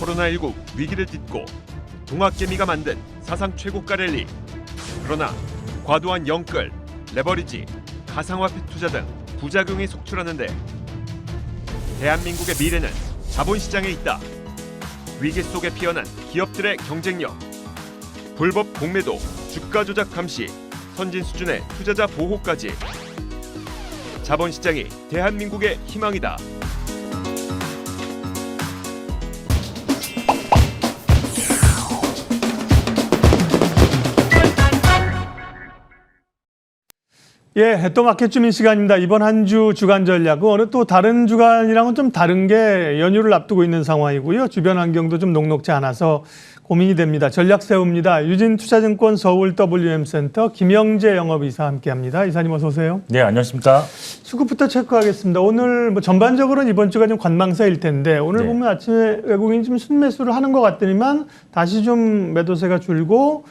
코로나19 위기를 딛고 동학개미가 만든 사상 최고가 랠리. 그러나 과도한 영끌, 레버리지, 가상화폐 투자 등 부작용이 속출하는데 대한민국의 미래는 자본시장에 있다. 위기 속에 피어난 기업들의 경쟁력, 불법 공매도, 주가 조작 감시, 선진 수준의 투자자 보호까지. 자본시장이 대한민국의 희망이다. 예, 또 마켓 주민 시간입니다. 이번 한 주 주간 전략은 어느 또 다른 주간이랑은 좀 다른 게 연휴를 앞두고 있는 상황이고요. 주변 환경도 좀 녹록지 않아서 고민이 됩니다. 전략 세웁니다. 유진투자증권 서울 WM센터 김영재 영업이사 함께합니다. 이사님 어서 오세요. 네, 안녕하십니까. 수급부터 체크하겠습니다. 오늘 뭐 전반적으로는 이번 주가 좀 관망세일 텐데 오늘 네. 보면 아침에 외국인이 좀 순매수를 하는 것 같더니만 다시 좀 매도세가 줄고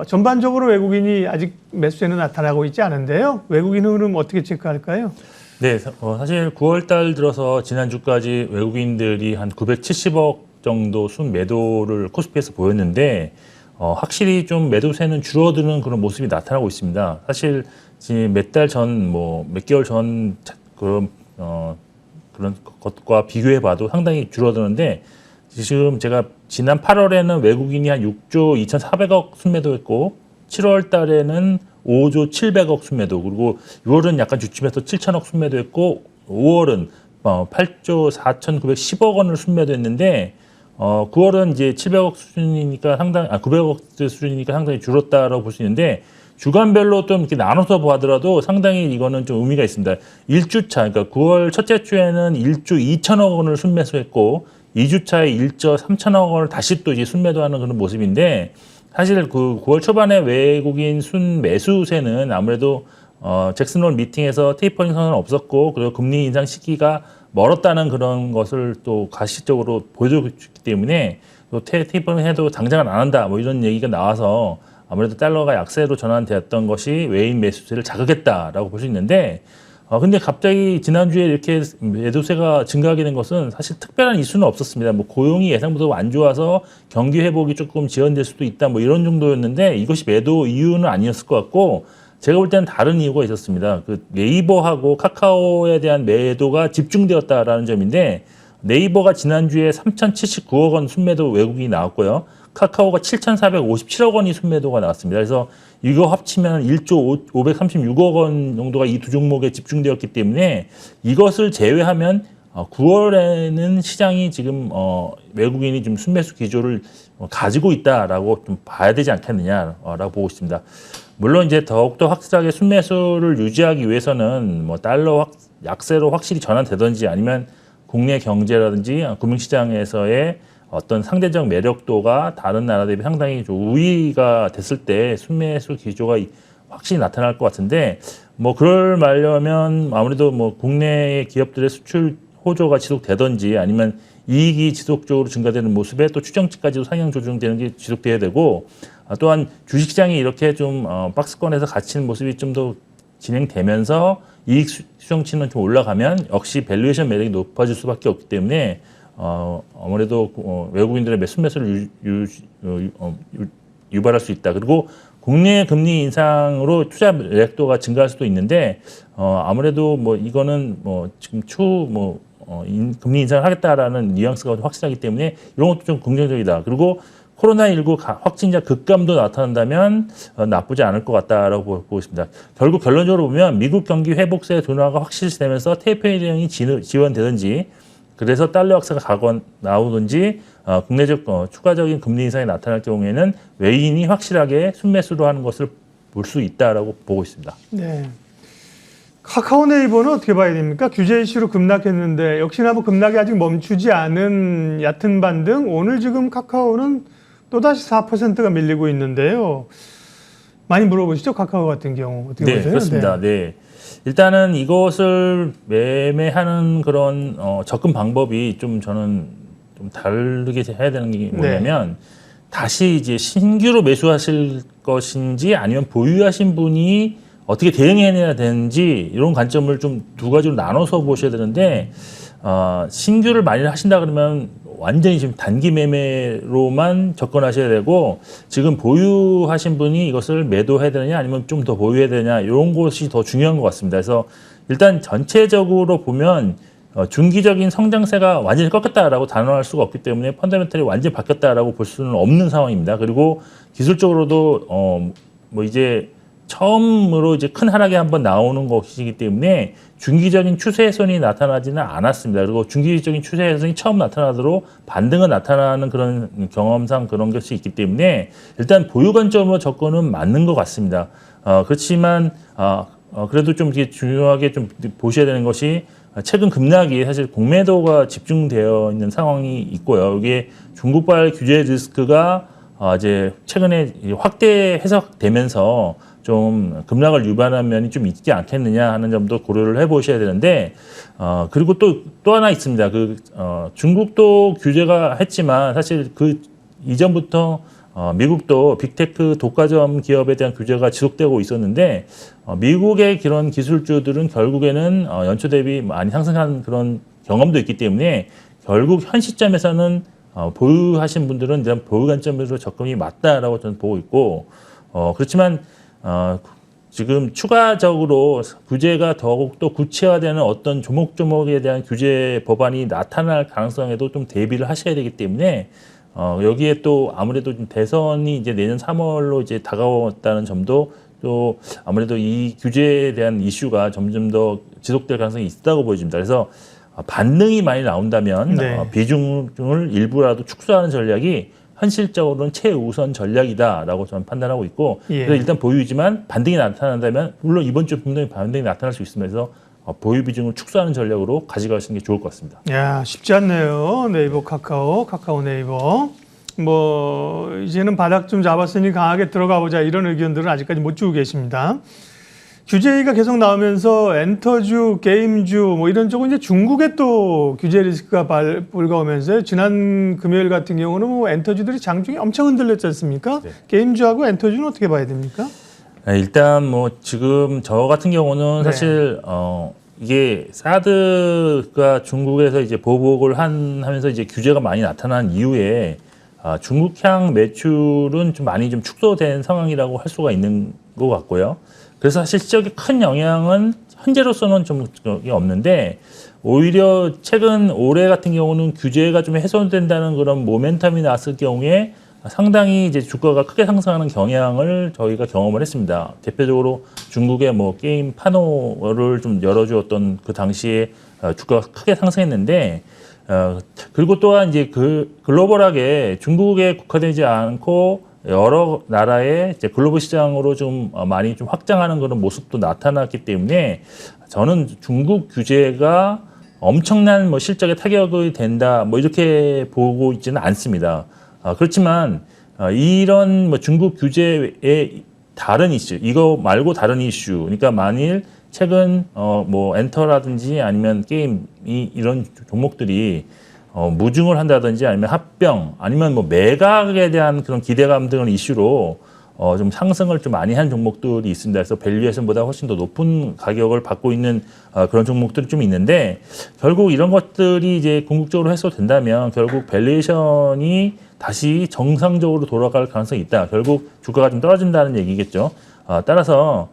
전반적으로 외국인이 아직 매수세는 나타나고 있지 않은데요. 외국인 흐름 어떻게 체크할까요? 네, 사실 9월 달 들어서 지난주까지 외국인들이 한 970억 정도 순매도를 코스피에서 보였는데 확실히 좀 매도세는 줄어드는 그런 모습이 나타나고 있습니다. 사실 지금 몇 달 전, 몇 개월 전 그런 것과 비교해 봐도 상당히 줄어드는데 지금 제가 지난 8월에는 외국인이 한 6조 2,400억 순매도했고 7월 달에는 5조 700억 순매도, 그리고 6월은 약간 주춤해서 7천억 순매도했고 5월은 8조 4,910억 원을 순매도했는데 9월은 이제 700억 수준이니까 상당히 900억 수준이니까 상당히 줄었다라고 볼 수 있는데 주간별로 좀 이렇게 나눠서 보더라도 상당히 이거는 좀 의미가 있습니다. 1주차, 그러니까 9월 첫째 주에는 1조 2천억 원을 순매수했고 2주차에 1조 3천억 원을 다시 또 이제 순매도하는 그런 모습인데 사실 그 9월 초반에 외국인 순매수세는 아무래도 잭슨홀 미팅에서 테이퍼링 선언은 없었고 그리고 금리 인상 시기가 멀었다는 그런 것을 또 가시적으로 보여주기 때문에 또 테이퍼링 해도 당장은 안 한다 뭐 이런 얘기가 나와서 아무래도 달러가 약세로 전환되었던 것이 외인 매수세를 자극했다라고 볼 수 있는데 근데 갑자기 지난주에 이렇게 매도세가 증가하게 된 것은 사실 특별한 이슈는 없었습니다. 뭐 고용이 예상보다 안 좋아서 경기 회복이 조금 지연될 수도 있다 뭐 이런 정도였는데 이것이 매도 이유는 아니었을 것 같고 제가 볼 때는 다른 이유가 있었습니다. 그 네이버하고 카카오에 대한 매도가 집중되었다라는 점인데 네이버가 지난주에 3,079억 원 순매도 외국인이 나왔고요. 카카오가 7,457억 원이 순매도가 나왔습니다. 그래서 이거 합치면 1조 536억 원 정도가 이 두 종목에 집중되었기 때문에 이것을 제외하면 9월에는 시장이 지금 외국인이 좀 순매수 기조를 가지고 있다라고 좀 봐야 되지 않겠느냐라고 보고 있습니다. 물론 이제 더욱더 확실하게 순매수를 유지하기 위해서는 뭐 달러 약세로 확실히 전환되든지 아니면 국내 경제라든지 금융시장에서의 어떤 상대적 매력도가 다른 나라 대비 상당히 좀 우위가 됐을 때 순매수 기조가 확실히 나타날 것 같은데 뭐 그럴 말려면 아무래도 뭐 국내 기업들의 수출 호조가 지속되든지 아니면 이익이 지속적으로 증가되는 모습에 또 추정치까지도 상향 조정되는 게 지속돼야 되고 또한 주식시장이 이렇게 좀 박스권에서 갇히는 모습이 좀 더 진행되면서 이익 수정치는 좀 올라가면 역시 밸류에이션 매력이 높아질 수밖에 없기 때문에 아무래도 외국인들의 순매수를 유발할 수 있다. 그리고 국내 금리 인상으로 투자 매력도가 증가할 수도 있는데 아무래도 뭐 이거는 뭐 지금 금리 인상을 하겠다라는 뉘앙스가 확실하기 때문에 이런 것도 좀 긍정적이다. 그리고 코로나19 확진자 급감도 나타난다면 나쁘지 않을 것 같다라고 보고 있습니다. 결국 결론적으로 보면 미국 경기 회복세 둔화가 확실시되면서 테이퍼링이 지원되든지 그래서 달러 약세가 나오든지 국내적 추가적인 금리 인상이 나타날 경우에는 외인이 확실하게 순매수로 하는 것을 볼 수 있다라고 보고 있습니다. 네. 카카오 네이버는 어떻게 봐야 됩니까? 규제 이슈로 급락했는데 역시나 뭐 급락이 아직 멈추지 않은 얕은 반등. 오늘 지금 카카오는 또다시 4%가 밀리고 있는데요. 많이 물어보시죠? 카카오 같은 경우. 어떻게 네, 보세요? 그렇습니다. 네. 일단은 이것을 매매하는 그런 접근 방법이 좀 저는 좀 다르게 해야 되는 게 뭐냐면 다시 이제 신규로 매수하실 것인지 아니면 보유하신 분이 어떻게 대응해야 되는지 이런 관점을 좀 두 가지로 나눠서 보셔야 되는데 신규를 많이 하신다 그러면 완전히 지금 단기 매매로만 접근하셔야 되고 지금 보유하신 분이 이것을 매도해야 되느냐 아니면 좀 더 보유해야 되느냐 이런 것이 더 중요한 것 같습니다. 그래서 일단 전체적으로 보면 중기적인 성장세가 완전히 꺾였다라고 단언할 수가 없기 때문에 펀더멘털이 완전히 바뀌었다라고 볼 수는 없는 상황입니다. 그리고 기술적으로도 뭐 이제 처음으로 이제 큰 하락이 한번 나오는 것이기 때문에 중기적인 추세선이 나타나지는 않았습니다. 그리고 중기적인 추세선이 처음 나타나도록 반등은 나타나는 그런 경험상 그런 것이 있기 때문에 일단 보유 관점으로 접근은 맞는 것 같습니다. 그렇지만 그래도 좀 이게 중요하게 좀 보셔야 되는 것이 최근 급락이 사실 공매도가 집중되어 있는 상황이 있고요. 이게 중국발 규제 리스크가 이제 최근에 확대 해석되면서 좀 급락을 유발한 면이 좀 있지 않겠느냐 하는 점도 고려를 해보셔야 되는데 그리고 또 하나 있습니다. 중국도 규제가 했지만 사실 그 이전부터 미국도 빅테크 독과점 기업에 대한 규제가 지속되고 있었는데 미국의 그런 기술주들은 결국에는 연초 대비 많이 상승한 그런 경험도 있기 때문에 결국 현 시점에서는 보유하신 분들은 이제 보유 관점으로 접근이 맞다라고 저는 보고 있고 그렇지만 지금 추가적으로 규제가 더욱더 구체화되는 어떤 조목조목에 대한 규제 법안이 나타날 가능성에도 좀 대비를 하셔야 되기 때문에 여기에 또 아무래도 좀 대선이 이제 내년 3월로 이제 다가왔다는 점도 또 아무래도 이 규제에 대한 이슈가 점점 더 지속될 가능성이 있다고 보여집니다. 그래서 반등이 많이 나온다면 네. 비중을 일부라도 축소하는 전략이 현실적으로는 최우선 전략이다라고 저는 판단하고 있고 예. 그래서 일단 보유지만 반등이 나타난다면 물론 이번 주 분명히 반등이 나타날 수 있으면서 보유 비중을 축소하는 전략으로 가져가시는 게 좋을 것 같습니다. 야, 쉽지 않네요. 네이버 카카오 네이버. 뭐 이제는 바닥 좀 잡았으니 강하게 들어가 보자 이런 의견들은 아직까지 못 주고 계십니다. 규제 얘기가 계속 나오면서 엔터주, 게임주 뭐 이런 쪽은 이제 중국에 또 규제 리스크가 불가오면서 지난 금요일 같은 경우는 뭐 엔터주들이 장중에 엄청 흔들렸지 않습니까? 네. 게임주하고 엔터주는 어떻게 봐야 됩니까? 일단 뭐 지금 저 같은 경우는 네. 사실 이게 사드가 중국에서 이제 보복을 하면서 이제 규제가 많이 나타난 이후에 중국향 매출은 좀 많이 좀 축소된 상황이라고 할 수가 있는 것 같고요. 그래서 사실 실적에 큰 영향은 현재로서는 좀 없는데 오히려 최근 올해 같은 경우는 규제가 좀 해소된다는 그런 모멘텀이 나왔을 경우에 상당히 이제 주가가 크게 상승하는 경향을 저희가 경험을 했습니다. 대표적으로 중국의 뭐 게임 판호를 좀 열어주었던 그 당시에 주가가 크게 상승했는데 그리고 또한 이제 글로벌하게 중국에 국화되지 않고 여러 나라의 이제 글로벌 시장으로 좀 많이 좀 확장하는 그런 모습도 나타났기 때문에 저는 중국 규제가 엄청난 뭐 실적에 타격이 된다 뭐 이렇게 보고 있지는 않습니다. 그렇지만 이런 뭐 중국 규제의 다른 이슈, 이거 말고 다른 이슈, 그러니까 만일 최근 뭐 엔터라든지 아니면 게임이 이런 종목들이 무증을 한다든지 아니면 합병 아니면 뭐 매각에 대한 그런 기대감 등을 이슈로 좀 상승을 좀 많이 한 종목들이 있습니다. 그래서 밸류에이션보다 훨씬 더 높은 가격을 받고 있는 그런 종목들이 좀 있는데 결국 이런 것들이 이제 궁극적으로 해소된다면 결국 밸류에이션이 다시 정상적으로 돌아갈 가능성이 있다. 결국 주가가 좀 떨어진다는 얘기겠죠. 따라서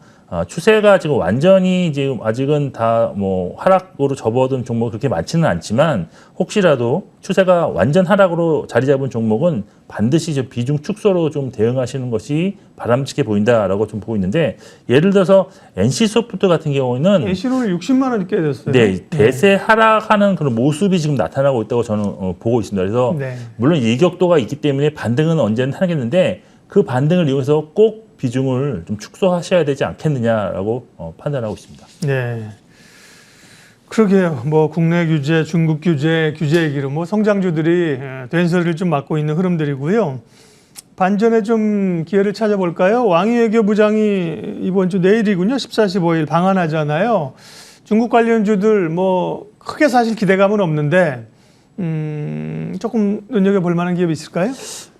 추세가 지금 완전히 지금 아직은 다 뭐 하락으로 접어든 종목 그렇게 많지는 않지만 혹시라도 추세가 완전 하락으로 자리 잡은 종목은 반드시 저 비중 축소로 좀 대응하시는 것이 바람직해 보인다라고 좀 보고 있는데 예를 들어서 NC소프트 같은 경우는 NC는 60만 원이 깨졌어요. 네, 대세 하락하는 그런 모습이 지금 나타나고 있다고 저는 보고 있습니다. 그래서 네. 물론 일격도가 있기 때문에 반등은 언제는 하겠는데 그 반등을 이용해서 꼭 비중을 좀 축소하셔야 되지 않겠느냐라고 판단하고 있습니다. 네. 그러게요. 뭐 국내 규제, 중국 규제 얘기로 뭐 성장주들이 된소리를 좀 맡고 있는 흐름들이고요. 반전에 좀 기회를 찾아볼까요? 왕이 외교부장이 이번 주 내일이군요. 14, 15일 방한하잖아요. 중국 관련주들 뭐 크게 사실 기대감은 없는데 조금 눈여겨볼 만한 기업이 있을까요?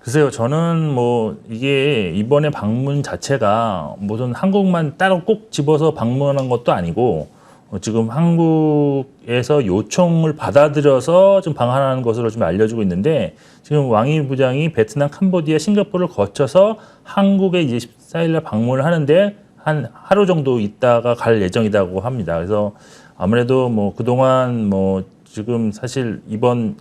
글쎄요, 저는 뭐 이게 이번에 방문 자체가 무슨 한국만 따로 꼭 집어서 방문한 것도 아니고 지금 한국에서 요청을 받아들여서 좀 방한하는 것으로 좀 알려지고 있는데 지금 왕이 부장이 베트남, 캄보디아, 싱가포르를 거쳐서 한국에 이제 14일날 방문을 하는데 한 하루 정도 있다가 갈 예정이라고 합니다. 그래서 아무래도 뭐 그동안 뭐 지금 사실 이번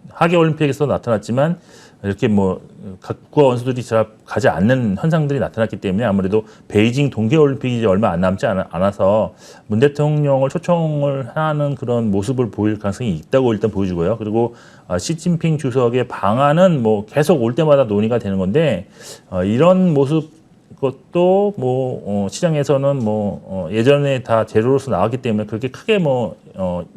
하계 올림픽에서 나타났지만 이렇게 뭐 국가 원수들이 잘 가지 않는 현상들이 나타났기 때문에 아무래도 베이징 동계올림픽이 이제 얼마 안 남지 않아서 문 대통령을 초청을 하는 그런 모습을 보일 가능성이 있다고 일단 보여주고요. 그리고 시진핑 주석의 방안은 뭐 계속 올 때마다 논의가 되는 건데 이런 모습 그것도 뭐 시장에서는 뭐 예전에 다 재료로서 나왔기 때문에 그렇게 크게 뭐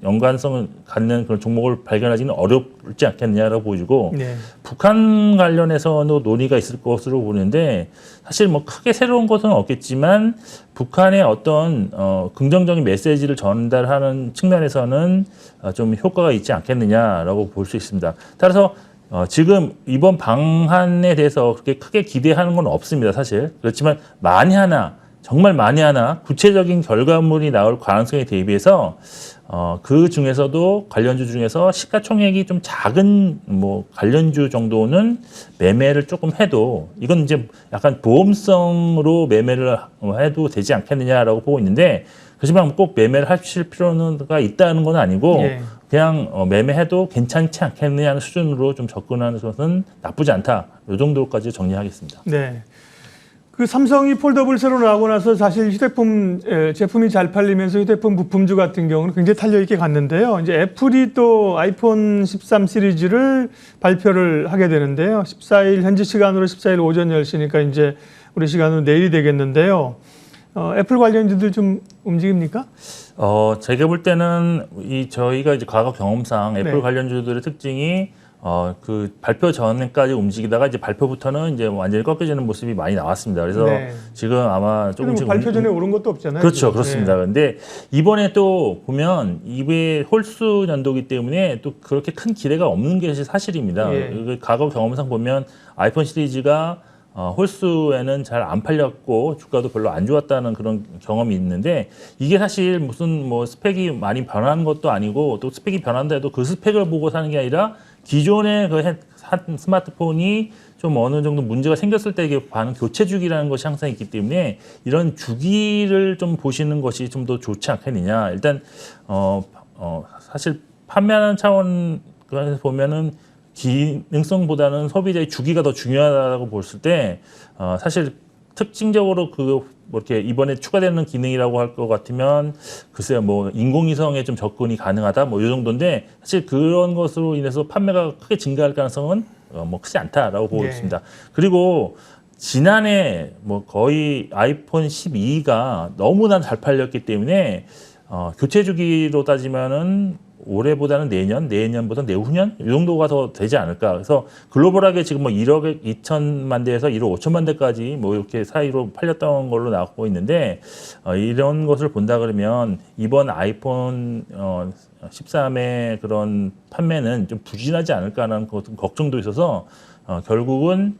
연관성을 갖는 그런 종목을 발견하기는 어렵지 않겠느냐라고 보여지고 네. 북한 관련해서도 논의가 있을 것으로 보는데 사실 뭐 크게 새로운 것은 없겠지만 북한의 어떤 긍정적인 메시지를 전달하는 측면에서는 좀 효과가 있지 않겠느냐라고 볼 수 있습니다. 따라서 지금 이번 방한에 대해서 그렇게 크게 기대하는 건 없습니다, 사실. 그렇지만 정말 만에 하나 구체적인 결과물이 나올 가능성에 대비해서 그 중에서도 관련주 중에서 시가총액이 좀 작은 뭐 관련주 정도는 매매를 조금 해도 이건 이제 약간 보험성으로 매매를 해도 되지 않겠느냐라고 보고 있는데 그렇지만 꼭 매매를 하실 필요가 있다는 건 아니고 예. 그냥 매매해도 괜찮지 않겠느냐는 수준으로 좀 접근하는 것은 나쁘지 않다. 이 정도까지 정리하겠습니다. 네. 그 삼성이 폴더블 새로 나오고 나서 사실 휴대폰 제품이 잘 팔리면서 휴대폰 부품주 같은 경우는 굉장히 탄력 있게 갔는데요. 이제 애플이 또 아이폰 13 시리즈를 발표를 하게 되는데요. 14일 현지 시간으로 14일 오전 10시니까 이제 우리 시간으로 내일이 되겠는데요. 애플 관련주들 좀 움직입니까? 제가 볼 때는 저희가 이제 과거 경험상 애플 네. 관련주들의 특징이 그 발표 전까지 움직이다가 이제 발표부터는 이제 완전히 꺾여지는 모습이 많이 나왔습니다. 그래서 네. 지금 아마 뭐 조금씩 발표 전에 오른 것도 없잖아요. 그렇죠, 지금. 그렇습니다. 그런데 이번에 또 보면 이게 홀수 연도기 때문에 또 그렇게 큰 기대가 없는 것이 사실입니다. 예. 과거 경험상 보면 아이폰 시리즈가 홀수에는 잘 안 팔렸고 주가도 별로 안 좋았다는 그런 경험이 있는데 이게 사실 무슨 뭐 스펙이 많이 변한 것도 아니고 또 스펙이 변한다 해도 그 스펙을 보고 사는 게 아니라 기존의 그 스마트폰이 좀 어느 정도 문제가 생겼을 때 이게 반응 교체 주기라는 것이 항상 있기 때문에 이런 주기를 좀 보시는 것이 좀 더 좋지 않겠느냐. 일단 사실 판매하는 차원에서 보면은 기능성보다는 소비자의 주기가 더 중요하다고 봤을 때 사실 특징적으로 뭐 이렇게 이번에 추가되는 기능이라고 할 것 같으면 글쎄요 뭐 인공위성에 좀 접근이 가능하다 뭐 이 정도인데 사실 그런 것으로 인해서 판매가 크게 증가할 가능성은 뭐 크지 않다라고 보고 네. 있습니다. 그리고 지난해 뭐 거의 아이폰 12가 너무나 잘 팔렸기 때문에 교체 주기로 따지면은 올해보다는 내년보다 내후년 이 정도가 더 되지 않을까. 그래서 글로벌하게 지금 뭐 1억 2천만 대에서 1억 5천만 대까지 뭐 이렇게 사이로 팔렸던 걸로 나오고 있는데 이런 것을 본다 그러면 이번 아이폰 13의 그런 판매는 좀 부진하지 않을까라는 걱정도 있어서 결국은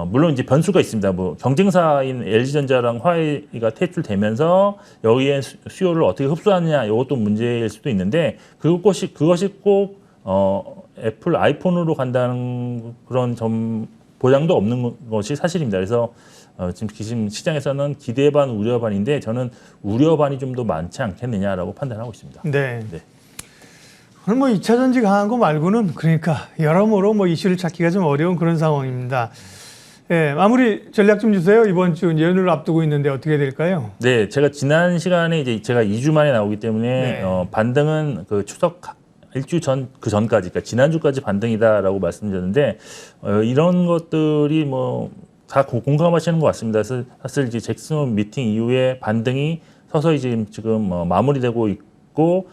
물론 이제 변수가 있습니다. 뭐 경쟁사인 LG전자랑 화웨이가 퇴출되면서 여기에 수요를 어떻게 흡수하느냐 이것도 문제일 수도 있는데 그것이 꼭 애플 아이폰으로 간다는 그런 점 보장도 없는 것이 사실입니다. 그래서 지금 시장에서는 기대 반 우려 반인데 저는 우려 반이 좀 더 많지 않겠느냐라고 판단하고 있습니다. 네. 네. 오늘 뭐 2차 전지 강한 거 말고는 그러니까 여러모로 뭐 이슈를 찾기가 좀 어려운 그런 상황입니다. 예, 마무리 전략 좀 주세요. 이번 주 연휴를 앞두고 있는데 어떻게 될까요? 네, 제가 지난 시간에 이제 제가 2주 만에 나오기 때문에 네. 반등은 그 추석 일주 전 그 전까지, 그러니까 지난주까지 반등이다라고 말씀드렸는데 이런 것들이 뭐 다 공감하시는 것 같습니다. 그래서 사실 이제 잭슨 미팅 이후에 반등이 서서히 지금 마무리되고 있고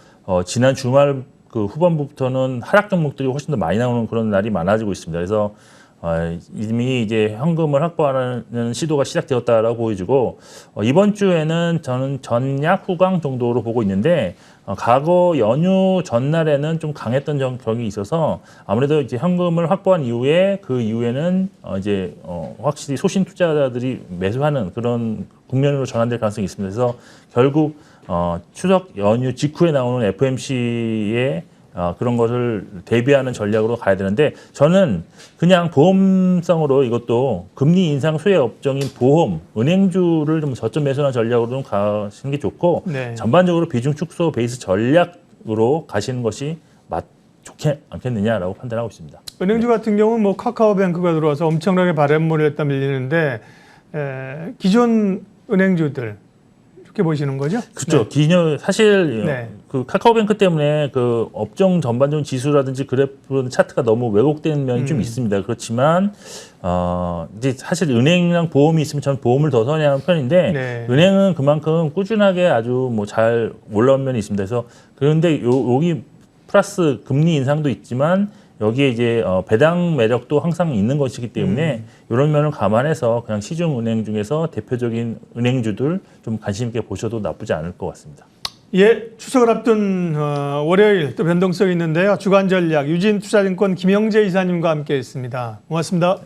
지난 주말 그 후반부부터는 하락 종목들이 훨씬 더 많이 나오는 그런 날이 많아지고 있습니다. 그래서 이미 이제 현금을 확보하는 시도가 시작되었다라고 보여지고 이번 주에는 저는 전약 후강 정도로 보고 있는데 과거 연휴 전날에는 좀 강했던 경이 있어서 아무래도 이제 현금을 확보한 이후에 그 이후에는 이제 확실히 소신 투자자들이 매수하는 그런 국면으로 전환될 가능성이 있습니다. 그래서 결국 추석 연휴 직후에 나오는 FMC의 그런 것을 대비하는 전략으로 가야 되는데 저는 그냥 보험성으로 이것도 금리 인상 수혜 업종인 보험, 은행주를 좀 저점 매수하는 전략으로 좀 가시는 게 좋고 네. 전반적으로 비중 축소 베이스 전략으로 가시는 것이 좋지 않겠느냐라고 판단하고 있습니다. 은행주 같은 경우는 뭐 카카오뱅크가 들어와서 엄청나게 바람몰이 했다 밀리는데 기존 은행주들 이렇게 보시는 거죠? 그렇죠. 사실 네. 그 카카오뱅크 때문에 그 업종 전반적인 지수라든지 그래프 차트가 너무 왜곡된 면이 좀 있습니다. 그렇지만 이제 사실 은행이랑 보험이 있으면 저는 보험을 더 선호하는 편인데 네. 은행은 그만큼 꾸준하게 아주 뭐 잘 올라온 면이 있습니다. 그래서 그런데 여기 플러스 금리 인상도 있지만 여기에 이제 배당 매력도 항상 있는 것이기 때문에 이런 면을 감안해서 그냥 시중 은행 중에서 대표적인 은행주들 좀 관심 있게 보셔도 나쁘지 않을 것 같습니다. 예, 추석을 앞둔 월요일 또 변동성이 있는데요. 주간 전략 유진투자증권 김영재 이사님과 함께했습니다. 고맙습니다.